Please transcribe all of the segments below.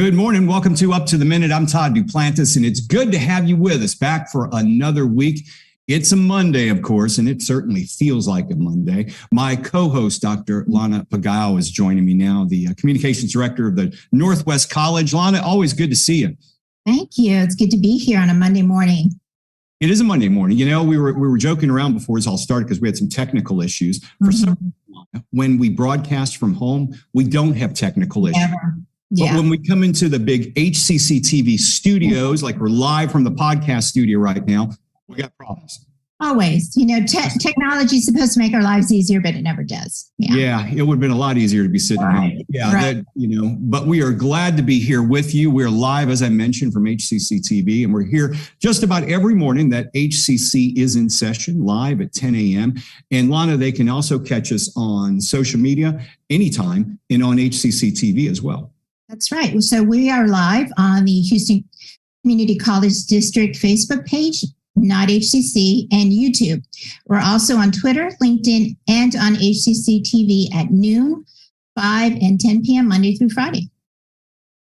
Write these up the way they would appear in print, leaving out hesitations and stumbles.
Good morning. Welcome to Up to the Minute. I'm Todd Duplantis, and it's good to have you with us back for another week. It's a Monday, of course, and it certainly feels like a Monday. My co-host, Dr. Alauna Curry, is joining me now, the Communications Director of the Northwest College. Alauna, always good to see you. Thank you. It's good to be here on a Monday morning. It is a Monday morning. You know, we were joking around before this all started because we had some technical issues. For some reason, when we broadcast from home, we don't have technical issues. But when we come into the big HCCTV studios, like we're live from the podcast studio right now, we got problems. Always. You know, technology is supposed to make our lives easier, but it never does. Yeah, it would have been a lot easier to be sitting home. Yeah, but we are glad to be here with you. We're live, as I mentioned, from HCCTV, and we're here just about every morning that HCC is in session, live at 10 a.m. And Lana, they can also catch us on social media anytime and on HCCTV as well. That's right. So we are live on the Houston Community College District Facebook page, Not HCC, and YouTube. We're also on Twitter, LinkedIn, and on HCC TV at noon, 5 and 10 p.m. Monday through Friday.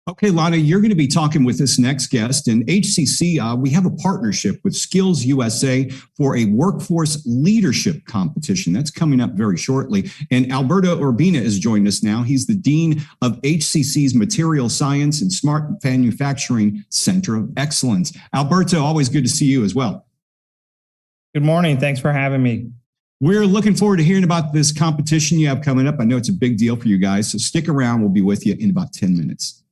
Okay, Lana, you're going to be talking with this next guest. And HCC, we have a partnership with SkillsUSA for a workforce leadership competition. That's coming up very shortly. And Alberto Urbina is joining us now. He's the Dean of HCC's Material Science and Smart Manufacturing Center of Excellence. Alberto, always good to see you as well. Good morning. Thanks for having me. We're looking forward to hearing about this competition you have coming up. I know it's a big deal for you guys, so stick around. We'll be with you in about 10 minutes.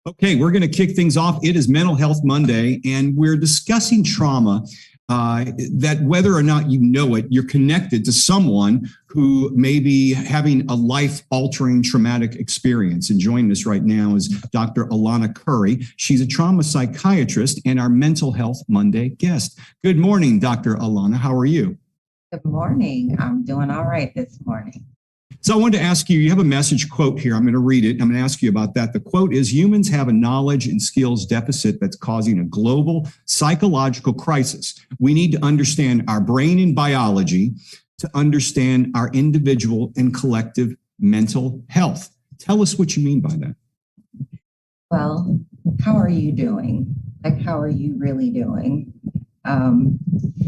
Okay, we're going to kick things off. It is Mental Health Monday, and we're discussing trauma, that whether or not you know it, you're connected to someone who may be having a life-altering traumatic experience. And joining us right now is Dr. Alauna Curry. She's a trauma psychiatrist and our Mental Health Monday guest. Good morning, Dr. Alauna. How are you? Good morning. I'm doing all right this morning. So I wanted to ask you, you have a message quote here. I'm going to read it. I'm going to ask you about that. The quote is, humans have a knowledge and skills deficit that's causing a global psychological crisis. We need to understand our brain and biology to understand our individual and collective mental health. Tell us what you mean by that. Well, how are you doing? Like, how are you really doing?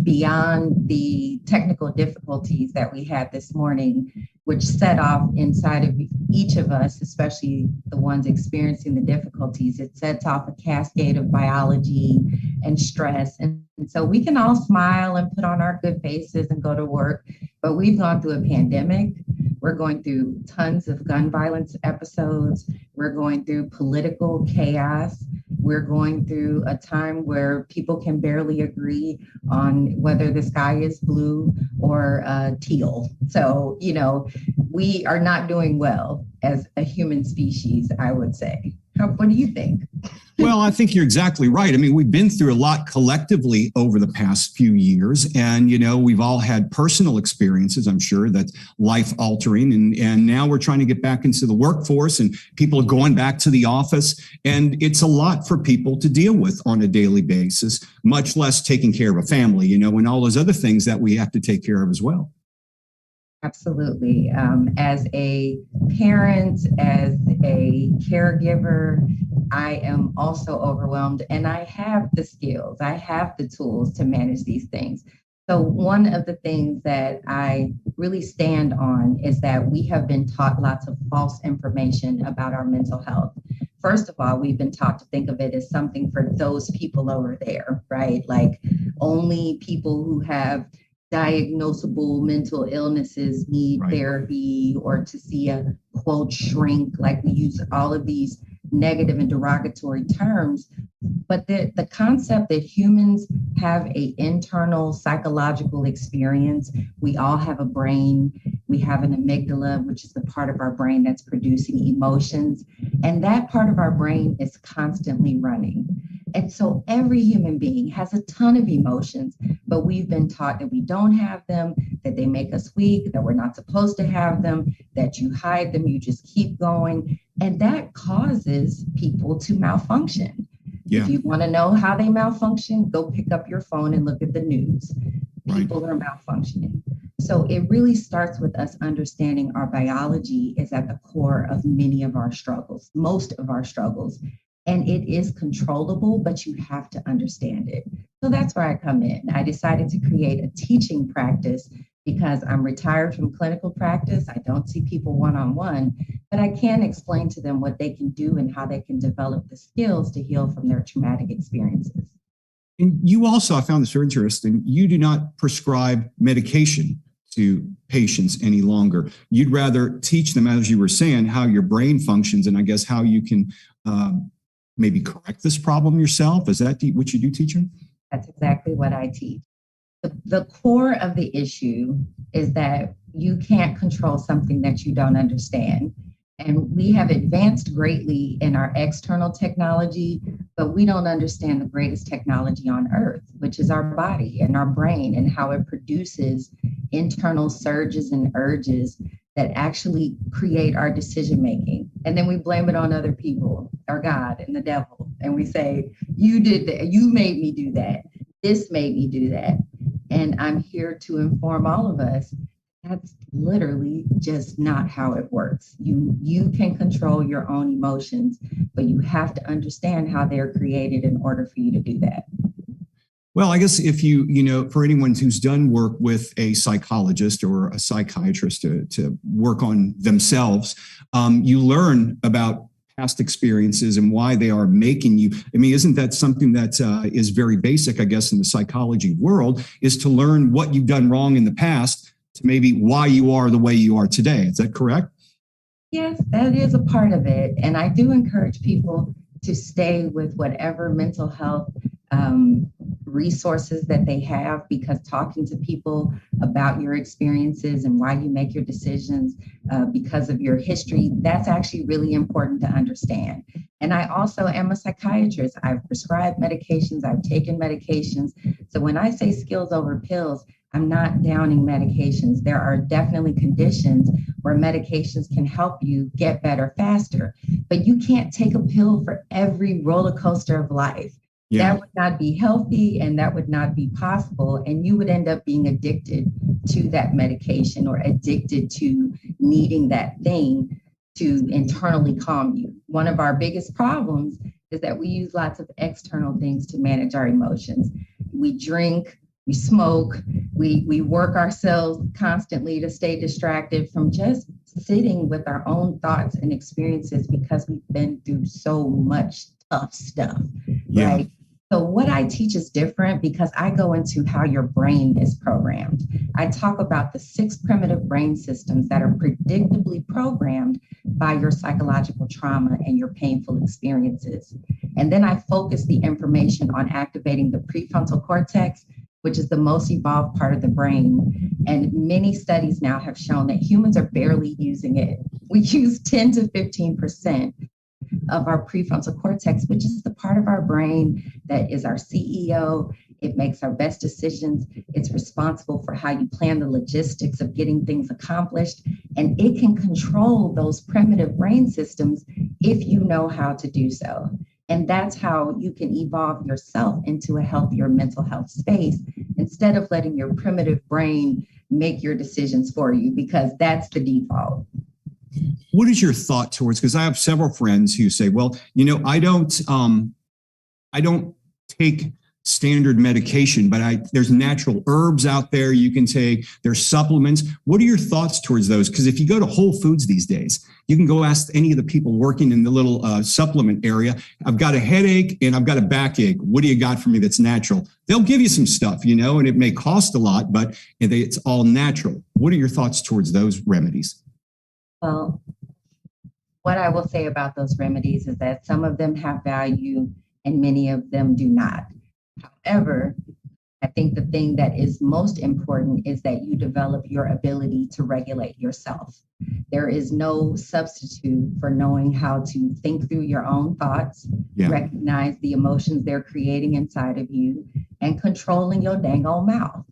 Beyond the technical difficulties that we had this morning, which set off inside of each of us, especially the ones experiencing the difficulties, it sets off a cascade of biology and stress. And so we can all smile and put on our good faces and go to work, but we've gone through a pandemic. We're going through tons of gun violence episodes. We're going through political chaos. We're going through a time where people can barely agree on whether the sky is blue or teal. So, you know, we are not doing well as a human species, I would say. What do you think? Well, I think you're exactly right. I mean, we've been through a lot collectively over the past few years. And, you know, we've all had personal experiences, I'm sure, that's life altering. And now we're trying to get back into the workforce and people are going back to the office. And it's a lot for people to deal with on a daily basis, much less taking care of a family, you know, and all those other things that we have to take care of as well. Absolutely. As a parent, as a caregiver, I am also overwhelmed, and I have the skills, I have the tools to manage these things. So one of the things that I really stand on is that we have been taught lots of false information about our mental health. First of all, we've been taught to think of it as something for those people over there, right? Like only people who have diagnosable mental illnesses need therapy, or to see a quote shrink. Like we use all of these negative and derogatory terms, but the concept that humans have an internal psychological experience. We all have a brain. We have an amygdala, which is the part of our brain that's producing emotions. And that part of our brain is constantly running. And so every human being has a ton of emotions, but we've been taught that we don't have them, that they make us weak, that we're not supposed to have them, that you hide them, you just keep going. And that causes people to malfunction. Yeah. If you want to know how they malfunction, go pick up your phone and look at the news. People are malfunctioning. So it really starts with us understanding our biology is at the core of many of our struggles, most of our struggles. And it is controllable, but you have to understand it. So that's where I come in. I decided to create a teaching practice because I'm retired from clinical practice. I don't see people one-on-one, but I can explain to them what they can do and how they can develop the skills to heal from their traumatic experiences. And you also, I found this very interesting, you do not prescribe medication to patients any longer. You'd rather teach them, as you were saying, how your brain functions and I guess how you can maybe correct this problem yourself. Is that what you do, teacher? That's exactly what I teach. The core of the issue is that you can't control something that you don't understand. And we have advanced greatly in our external technology, but we don't understand the greatest technology on earth, which is our body and our brain and how it produces internal surges and urges that actually create our decision making. And then we blame it on other people, or God and the devil. And we say, you did that, you made me do that. This made me do that. And I'm here to inform all of us that's literally just not how it works. You can control your own emotions, but you have to understand how they're created in order for you to do that. Well, I guess if you for anyone who's done work with a psychologist or a psychiatrist to work on themselves, you learn about past experiences and why they are making you. I mean, isn't that something that is very basic, I guess, in the psychology world, is to learn what you've done wrong in the past to maybe why you are the way you are today. Is that correct? Yes, that is a part of it. And I do encourage people to stay with whatever mental health resources that they have, because talking to people about your experiences and why you make your decisions because of your history, that's actually really important to understand. And I also am a psychiatrist. I've prescribed medications, I've taken medications. So when I say skills over pills, I'm not downing medications. There are definitely conditions where medications can help you get better faster, but you can't take a pill for every roller coaster of life. Yeah. That would not be healthy and that would not be possible. And you would end up being addicted to that medication or addicted to needing that thing to internally calm you. One of our biggest problems is that we use lots of external things to manage our emotions. We drink, we smoke, we work ourselves constantly to stay distracted from just sitting with our own thoughts and experiences because we've been through so much tough stuff, right? So what I teach is different because I go into how your brain is programmed. I talk about the 6 primitive brain systems that are predictably programmed by your psychological trauma and your painful experiences. And then I focus the information on activating the prefrontal cortex, which is the most evolved part of the brain. And many studies now have shown that humans are barely using it. We use 10 to 15% of our prefrontal cortex, which is the part of our brain that is our CEO. It makes our best decisions. It's responsible for how you plan the logistics of getting things accomplished. And it can control those primitive brain systems if you know how to do so. And that's how you can evolve yourself into a healthier mental health space instead of letting your primitive brain make your decisions for you, because that's the default. What is your thought towards, because I have several friends who say, well, I don't take standard medication, but there's natural herbs out there you can take. There's supplements. What are your thoughts towards those? Because if you go to Whole Foods these days, you can go ask any of the people working in the little supplement area. I've got a headache and I've got a backache. What do you got for me that's natural? They'll give you some stuff, and it may cost a lot, but it's all natural. What are your thoughts towards those remedies? Well, what I will say about those remedies is that some of them have value and many of them do not. However, I think the thing that is most important is that you develop your ability to regulate yourself. There is no substitute for knowing how to think through your own thoughts, recognize the emotions they're creating inside of you, and controlling your dang old mouth.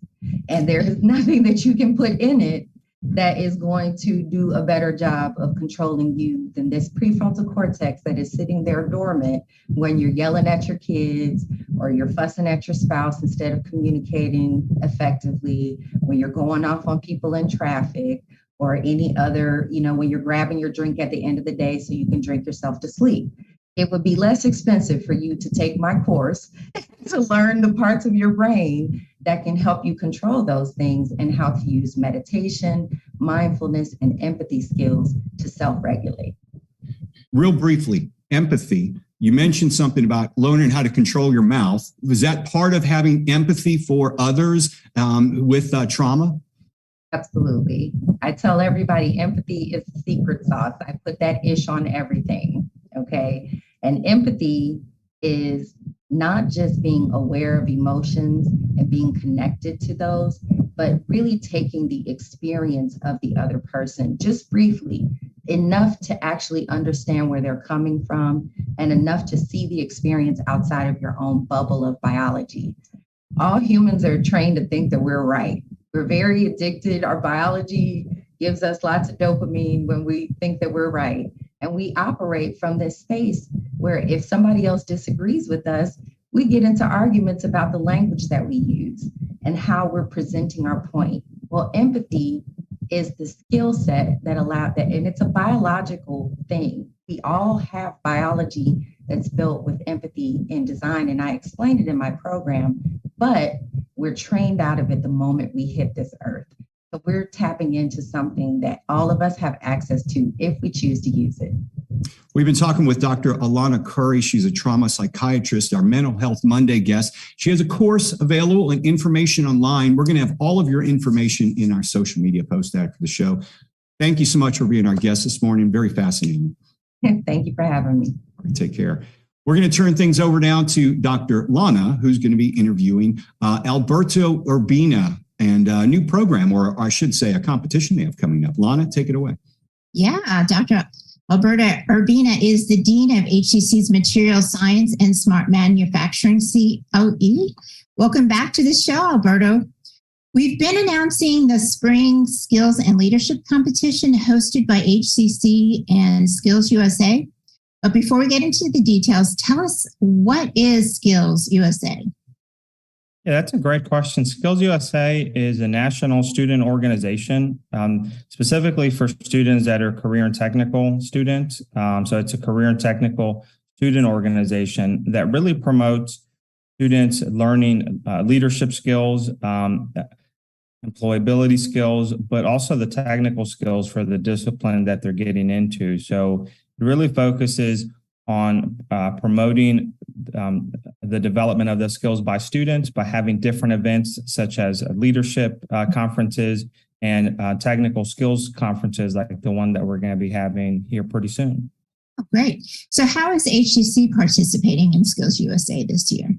And there is nothing that you can put in it that is going to do a better job of controlling you than this prefrontal cortex that is sitting there dormant when you're yelling at your kids or you're fussing at your spouse instead of communicating effectively, when you're going off on people in traffic, or any other, when you're grabbing your drink at the end of the day so you can drink yourself to sleep. It would be less expensive for you to take my course to learn the parts of your brain that can help you control those things and how to use meditation, mindfulness, and empathy skills to self-regulate. Real briefly, empathy. You mentioned something about learning how to control your mouth. Was that part of having empathy for others with trauma? Absolutely. I tell everybody empathy is the secret sauce. I put that ish on everything. Okay. And empathy is not just being aware of emotions and being connected to those, but really taking the experience of the other person just briefly, enough to actually understand where they're coming from and enough to see the experience outside of your own bubble of biology. All humans are trained to think that we're right. We're very addicted. Our biology gives us lots of dopamine when we think that we're right. And we operate from this space where if somebody else disagrees with us, we get into arguments about the language that we use and how we're presenting our point. Well, empathy is the skill set that allows that, and it's a biological thing. We all have biology that's built with empathy in design, and I explained it in my program, but we're trained out of it the moment we hit this earth. So we're tapping into something that all of us have access to if we choose to use it. We've been talking with Dr. Alauna Curry. She's a trauma psychiatrist, our Mental Health Monday guest. She has a course available and information online. We're going to have all of your information in our social media post after the show. Thank you so much for being our guest this morning. Very fascinating. Thank you for having me. Take care. We're going to turn things over now to Dr. Lana, who's going to be interviewing Alberto Urbina and a new program, or I should say a competition they have coming up. Lana, take it away. Yeah, Dr. Alberto Urbina is the Dean of HCC's Material Science and Smart Manufacturing, COE. Welcome back to the show, Alberto. We've been announcing the Spring Skills and Leadership Competition hosted by HCC and SkillsUSA. But before we get into the details, tell us, what is SkillsUSA? Yeah, that's a great question. SkillsUSA is a national student organization, specifically for students that are career and technical students. So it's a career and technical student organization that really promotes students learning leadership skills, employability skills, but also the technical skills for the discipline that they're getting into. So it really focuses on promoting the development of the skills by students by having different events such as leadership conferences and technical skills conferences like the one that we're going to be having here pretty soon. Oh, great. So how is HCC participating in SkillsUSA this year?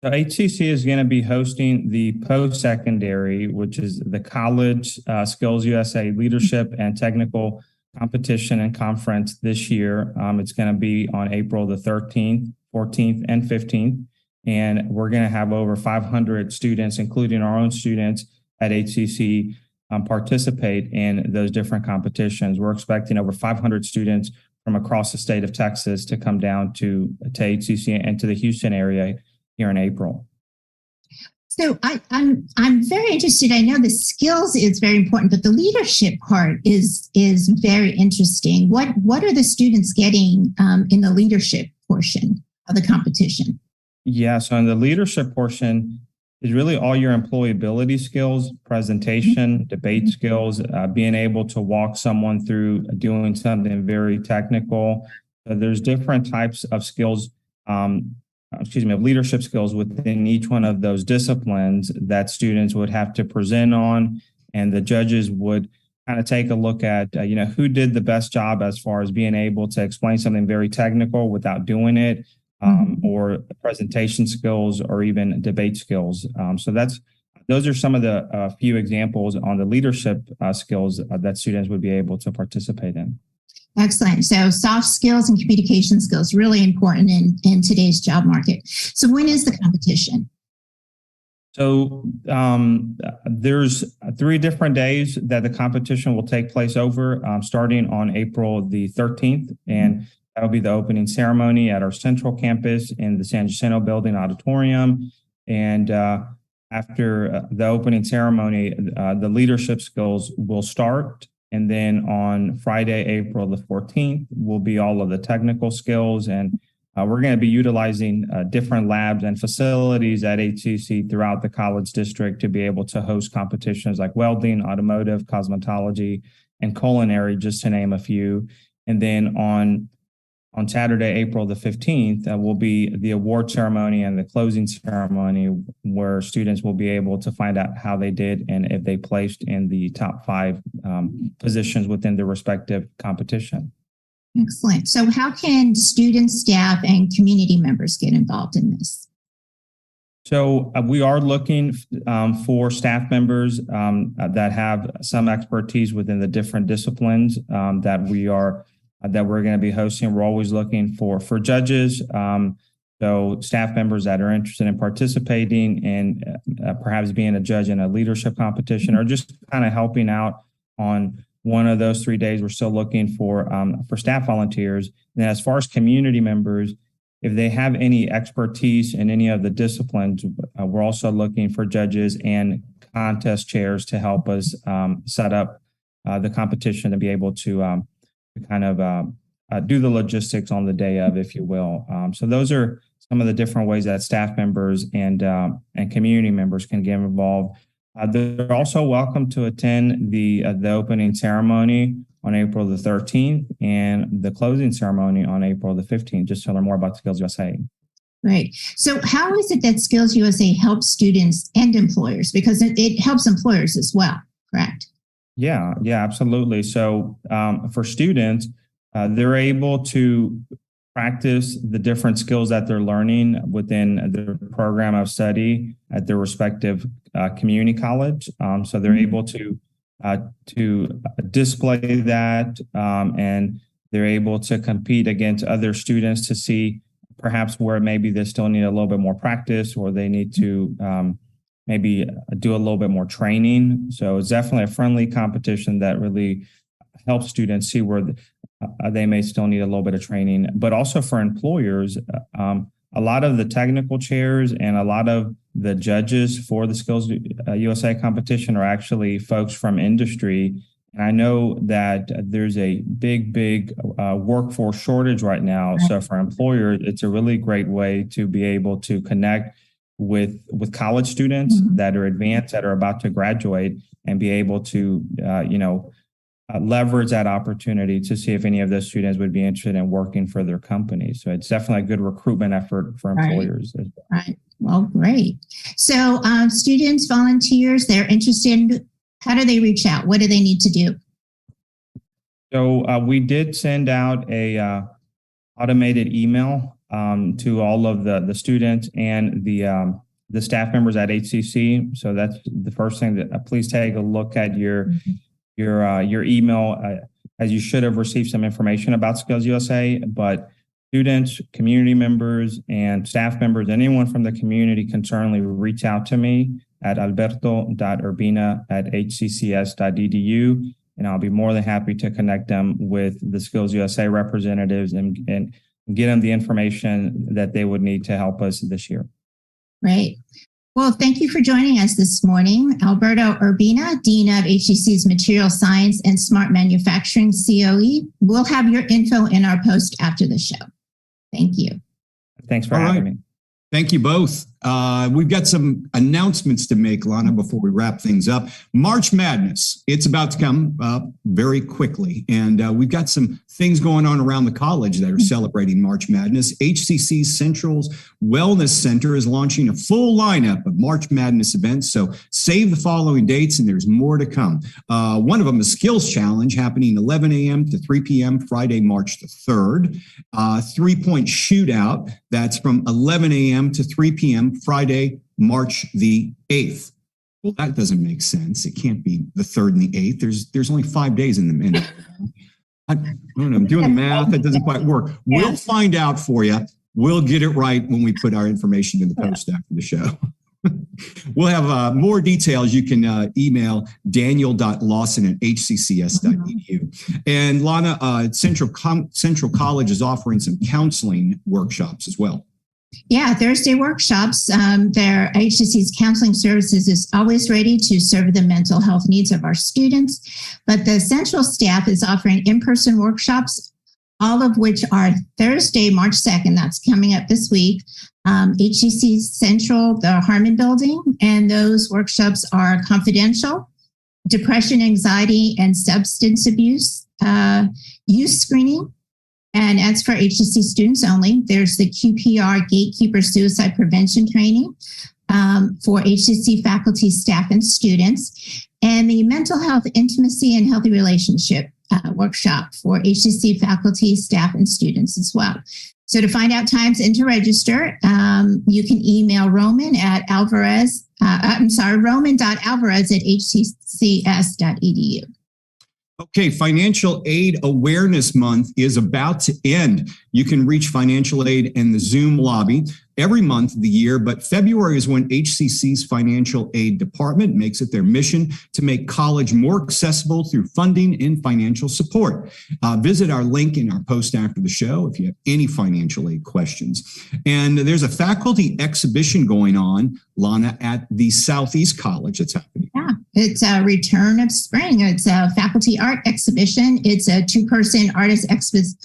So HCC is going to be hosting the post-secondary, which is the college SkillsUSA Leadership and Technical Competition and Conference this year. It's going to be on April the 13th, 14th, and 15th. And we're going to have over 500 students, including our own students at HCC, participate in those different competitions. We're expecting over 500 students from across the state of Texas to come down to HCC and to the Houston area here in April. So I'm very interested. I know the skills is very important, but the leadership part is very interesting. What are the students getting in the leadership portion of the competition? Yeah, so in the leadership portion is really all your employability skills, presentation, debate skills, being able to walk someone through doing something very technical. So there's different types of skills, of leadership skills within each one of those disciplines that students would have to present on, and the judges would kind of take a look at, who did the best job as far as being able to explain something very technical without doing it, or presentation skills, or even debate skills. So those are some of the few examples on the leadership skills that students would be able to participate in. Excellent. So soft skills and communication skills, really important in today's job market. So when is the competition? So there's 3 different days that the competition will take place over, starting on April the 13th. And that will be the opening ceremony at our central campus in the San Jacinto Building Auditorium. And after the opening ceremony, the leadership skills will start. And then on Friday, April the 14th, will be all of the technical skills. And we're going to be utilizing different labs and facilities at HCC throughout the college district to be able to host competitions like welding, automotive, cosmetology, and culinary, just to name a few. And then on Saturday, April the 15th, will be the award ceremony and the closing ceremony, where students will be able to find out how they did and if they placed in the top 5 positions within their respective competition. Excellent. So how can students, staff, and community members get involved in this? So we are looking for staff members that have some expertise within the different disciplines that we're going to be hosting. We're always looking for judges. So staff members that are interested in participating and perhaps being a judge in a leadership competition, or just kind of helping out on one of those 3 days. We're still looking for staff volunteers. And as far as community members, if they have any expertise in any of the disciplines, we're also looking for judges and contest chairs to help us set up the competition to be able to kind of do the logistics on the day of, if you will. So those are some of the different ways that staff members and community members can get involved. They're also welcome to attend the opening ceremony on April the 13th and the closing ceremony on April the 15th, just to learn more about SkillsUSA. Right. So how is it that SkillsUSA helps students and employers? Because it helps employers as well, correct? Yeah, absolutely. So for students, they're able to practice the different skills that they're learning within their program of study at their respective community college. So they're able to display that, and they're able to compete against other students to see perhaps where maybe they still need a little bit more practice, or they need to maybe do a little bit more training. So it's definitely a friendly competition that really helps students see where they may still need a little bit of training. But also for employers, a lot of the technical chairs and a lot of the judges for the SkillsUSA competition are actually folks from industry. And I know that there's a big workforce shortage right now. So for employers, it's a really great way to be able to connect with college students that are advanced, that are about to graduate, and be able to, leverage that opportunity to see if any of those students would be interested in working for their company. So it's definitely a good recruitment effort for employers. Right. Well, great. So students, volunteers, they're interested. How do they reach out? What do they need to do? So we did send out a automated email to all of the students and the staff members at HCC. So that's the first thing that please take a look at your email, as you should have received some information about SkillsUSA. But students, community members, and staff members, anyone from the community can certainly reach out to me at alberto.urbina@hccs.edu, and I'll be more than happy to connect them with the SkillsUSA representatives and get them the information that they would need to help us this year. Great. Well, thank you for joining us this morning. Alberto Urbina, Dean of HCC's Material Science and Smart Manufacturing COE. We'll have your info in our post after the show. Thank you. Thanks for having me. Thank you both. We've got some announcements to make, Lana, before we wrap things up. March Madness, it's about to come up very quickly. And we've got some things going on around the college that are celebrating March Madness. HCC Central's Wellness Center is launching a full lineup of March Madness events. So save the following dates, and there's more to come. One of them is Skills Challenge, happening 11 a.m. to 3 p.m. Friday, March the 3rd. 3-point shootout, that's from 11 a.m. to 3 p.m. Friday, March the 8th. Well, that doesn't make sense. It can't be the 3rd and the 8th. There's only 5 days in the minute. I don't know. I'm doing the math. That doesn't quite work. We'll find out for you. We'll get it right when we put our information in the post after the show. We'll have more details. You can email daniel.lawson@hccs.edu. And Lana, Central College is offering some counseling workshops as well. Yeah, Thursday workshops. Their HCC's counseling services is always ready to serve the mental health needs of our students. But the Central staff is offering in-person workshops, all of which are Thursday, March 2nd. That's coming up this week. HCC Central, the Harmon Building, and those workshops are confidential, depression, anxiety, and substance abuse, youth screening, and that's for HCC students only. There's the QPR Gatekeeper Suicide Prevention Training for HCC faculty, staff, and students, and the Mental Health, Intimacy, and Healthy Relationship workshop for HCC faculty, staff, and students as well. So to find out times and to register, you can email roman.alvarez@hccs.edu. Okay, Financial Aid Awareness Month is about to end. You can reach financial aid in the Zoom lobby every month of the year, but February is when HCC's Financial Aid Department makes it their mission to make college more accessible through funding and financial support. Visit our link in our post after the show if you have any financial aid questions. And there's a faculty exhibition going on, Lana, at the Southeast College that's happening. Yeah, it's a return of spring. It's a faculty art exhibition. It's a two-person artist exhibition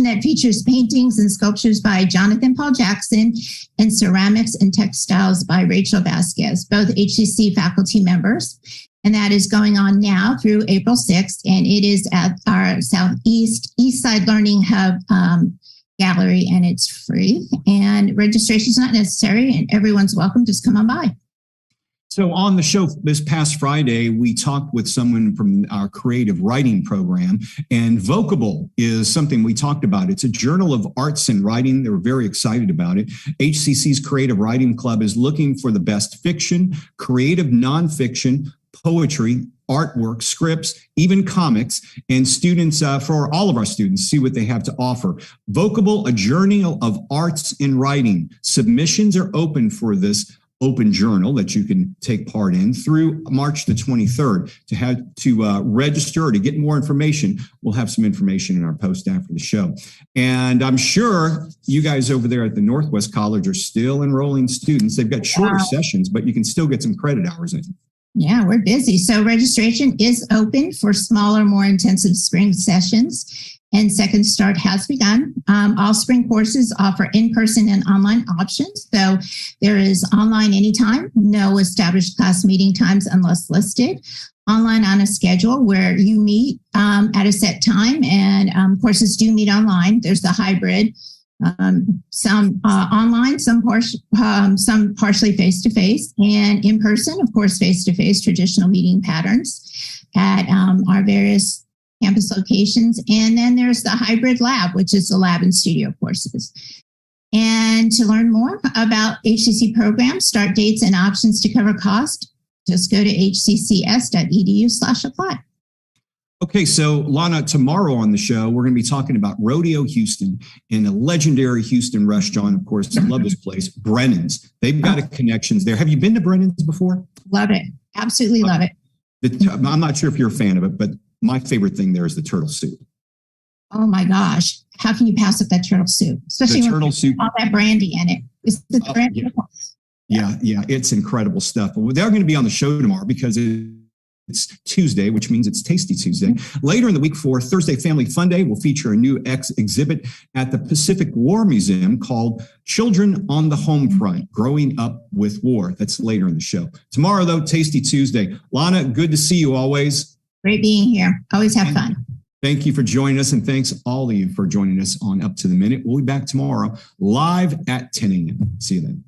that features paintings and sculptures by Jonathan Paul Jackson and ceramics and textiles by Rachel Vasquez, both HCC faculty members. And that is going on now through April 6th. And it is at our Southeast East Side Learning Hub gallery, and it's free. And registration is not necessary, and everyone's welcome. Just come on by. So on the show this past Friday, we talked with someone from our creative writing program, and Vocable is something we talked about. It's a journal of arts and writing. They were very excited about it. HCC's Creative Writing Club is looking for the best fiction, creative nonfiction, poetry, artwork, scripts, even comics, and students, for all of our students, see what they have to offer. Vocable, a journal of arts and writing. Submissions are open for this open journal that you can take part in through March the 23rd. To register or to get more information, we'll have some information in our post after the show. And I'm sure you guys over there at the Northwest College are still enrolling students. They've got shorter sessions, but you can still get some credit hours in. Yeah, we're busy. So registration is open for smaller, more intensive spring sessions, and Second Start has begun. All spring courses offer in-person and online options. So there is online anytime, no established class meeting times unless listed. Online on a schedule where you meet at a set time, and courses do meet online. There's the hybrid. Some online, some partially face-to-face, and in person, of course, face-to-face traditional meeting patterns at our various campus locations. And then there's the hybrid lab, which is the lab and studio courses. And to learn more about HCC programs, start dates, and options to cover cost, just go to hccs.edu/apply. Okay, so Lana, tomorrow on the show, we're going to be talking about Rodeo Houston and a legendary Houston restaurant. Of course, I love this place, Brennan's. They've got connections there. Have you been to Brennan's before? Love it. Absolutely love it. I'm not sure if you're a fan of it, but my favorite thing there is the turtle soup. Oh my gosh. How can you pass up that turtle soup? Especially the when turtle soup, all that brandy in it. Is the brandy? Yeah, it's incredible stuff. Well, they're going to be on the show tomorrow because it's Tuesday, which means it's Tasty Tuesday. Later in the week for Thursday Family Fun Day, we'll feature a new exhibit at the Pacific War Museum called Children on the Home Front, Growing Up with War. That's later in the show. Tomorrow, though, Tasty Tuesday. Lana, good to see you always. Great being here. Always have fun. Thank you for joining us, and thanks all of you for joining us on Up to the Minute. We'll be back tomorrow live at 10 a.m. See you then.